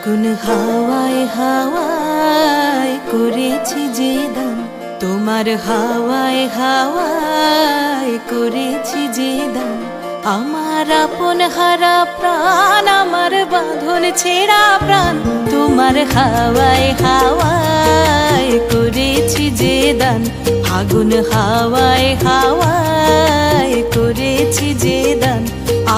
ফাগুন হাওয়ায় হাওয়ায় করেছি যে দান, তোমার হাওয়ায় হাওয়ায় করেছি যে দান। আমার আপন হারা প্রাণ, আমার বাঁধন ছেঁড়া প্রাণ, তোমার হাওয়ায় হাওয়ায় করেছি যে দান। ফাগুন হাওয়ায় হাওয়ায় করেছি যে দান।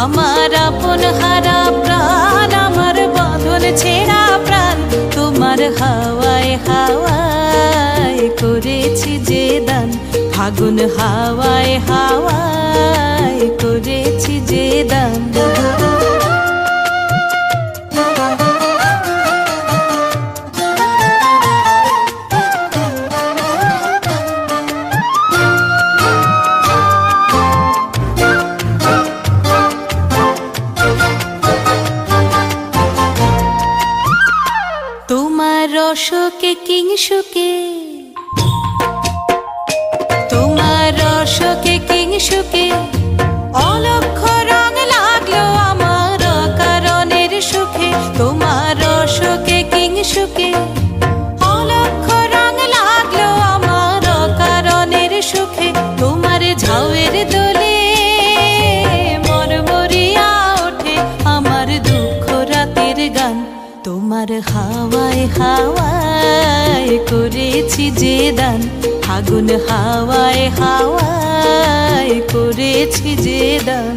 আমার আপন হারা প্রাণ, আমার বাঁধন ছেঁড়া প্রাণ, তোমার হাওয়ায় হাওয়ায় করেছি যে দান। ফাগুন হাওয়ায় হাওয়ায় করেছি যে দান। তোমার রসকে কিংসুকে, তোমার রসকে কিংসুকে অলক্ষ রং লাগলো আমার কারণের সুখে। তোমার রসকে কিংসুকে অলক্ষ রং লাগলো আমার কারণের সুখে। তোমার ঝাউয়ের দোলে মরমরিয়া ওঠে আমার দুঃখ রাতের গান। তোমার হাওয়ায় হাওয়ায় করেছি যে দান। ফাগুন হাওয়ায় হাওয়ায় করেছি যে দান।